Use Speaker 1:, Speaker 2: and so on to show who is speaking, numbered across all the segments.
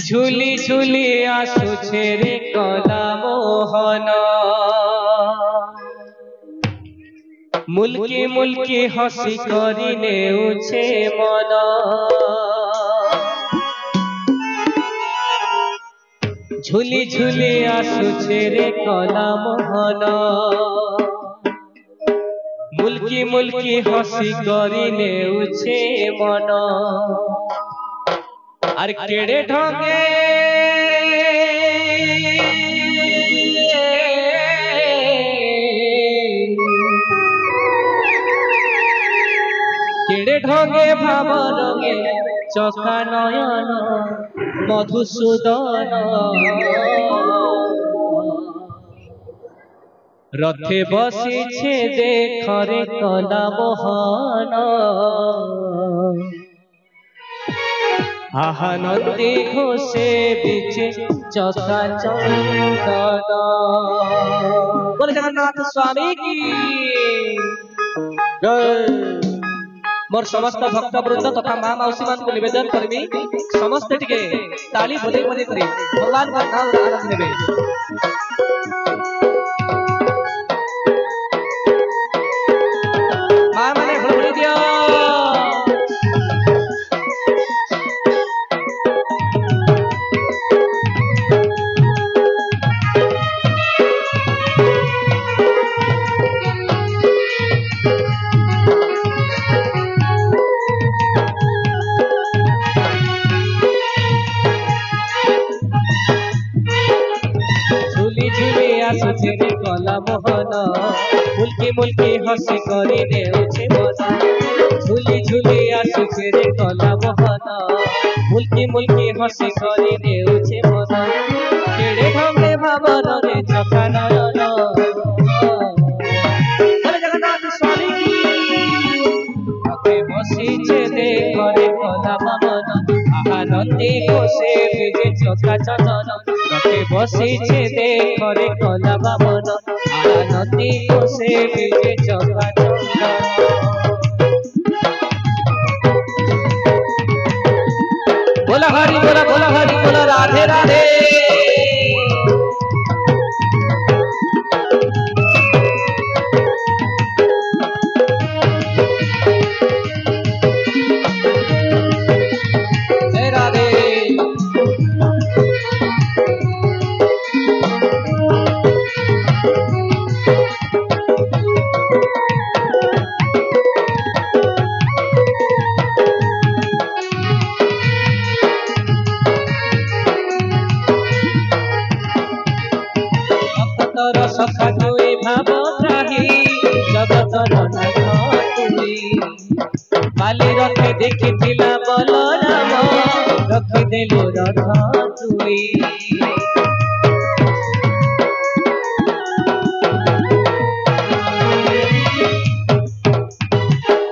Speaker 1: झुली झुली आसुछे रे कला मोहन मुल्की मुल्की हसी करी नेउछे मन झुली झुली आसुछे रे कला मोहन मुल्की मुल्की हसी करी नेउछे मन आर केड़े ढंगे केड़े ढंगे भाव रंगे चका नयन मधुसूदन रथे बसी छे देख रे कला मोहन आहा नंदी घोषे बीचे चका चंदन। बोले जगन्नाथ स्वामी की जय। मोर समस्त भक्त वृंद तथा माँ मौसी मान को निवेदन करमी समस्त टिके ताली बजे बजे करी भगवान का नाम आनंद लेबे। माँ माने हुड़हुड़ी दियो आसुछे रे कला मोहन मुल्की मुल्की हसी करी नेउछे मन झुली झुली आसुछे रे कला मोहन मुल्की मुल्की हसी करी नेउछे मन केड़े ढंगे भावर रे चका नयन। बोले जगन्नाथ स्वामी की रथे बसीछे देख रे कला मोहन आहा नंदी घोषे बीजे चका चंदन रथे बसीछे देख रे कला बामन आनंदी घोषे बीजे चका चंदन। बोला हरि बोला राधे राधे। जय राधे। सखा तुई भाव त्राही जगतर नाथ तुई बाली रथे देखी थिला बलराम रखी देलु रथ तुई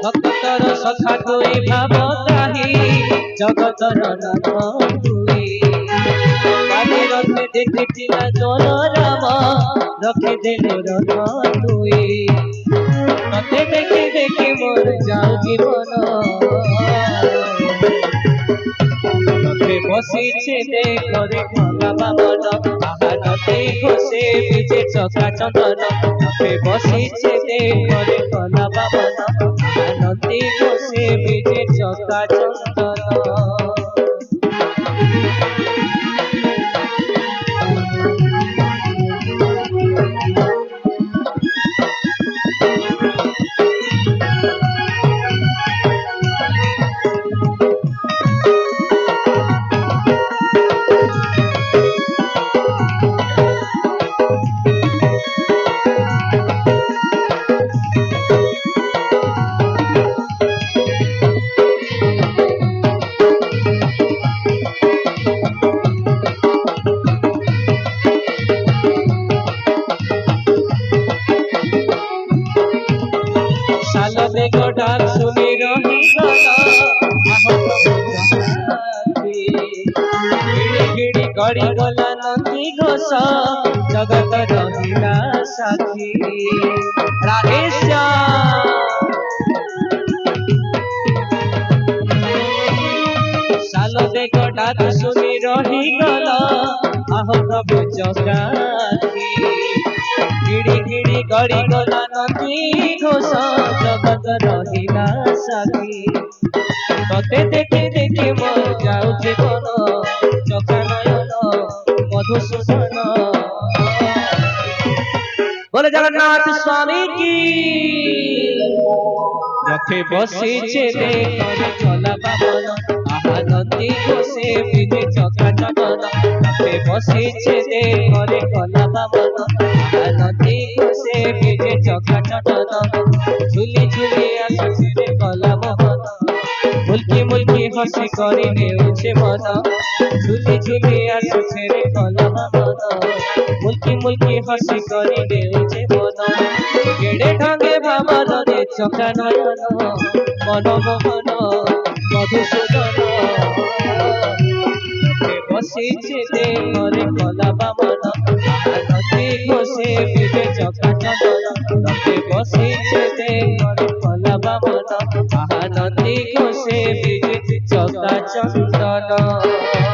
Speaker 1: भक्तर सखा तुई भाव त्राही जगतर नाथ तुई बाली रथे देखी थिला बलराम रखे देलु रथ तुई तते देखी देखी मोर जाऊ जीवन रथे बसीछे देख रे कला बामन आहा नंदी घोषे बीजे चका चंदन रथे बसीछे देख रे कला बामन आहा नंदी घोषे बीजे चका चंदन। डाक सुनी रही गिड़ी गड़ी गला नंदी घोष जगत रहिला साथी। राधे श्याम साल बेगड़ा बात सुनी रही गला आहत बेचकाठी गिड़ी गिड़ी गड़ी गला नदी घोष जगत रहिला साथी तते देखे देखे मन जाऊचे मन चका नयन मधुसूदन बोले जगन्नाथ स्वामी की रथे बसीचे देखरे चला बामन आहा नंदी घोषे विजे चका चंदन रथे बसीचे देखरे चला बामन आहा नंदी घोषे विजे चका चंदन झुली झुली आसुचे रे कला मोहन मुल्की मुल्की हसी करी नेउचे मन झुली झुली आसुचे रे कला मोहन मुल्की मुल्की हसी करी नेउचे मन केड़े ढंगे भावन रे चका नयन मनमोहन मधुसूदन बसीचे देखरे कला बामन नदी घोषे विजे चका चंदन बसीचे देखरे कला बामन नदी घोषे विजे चका चंदन।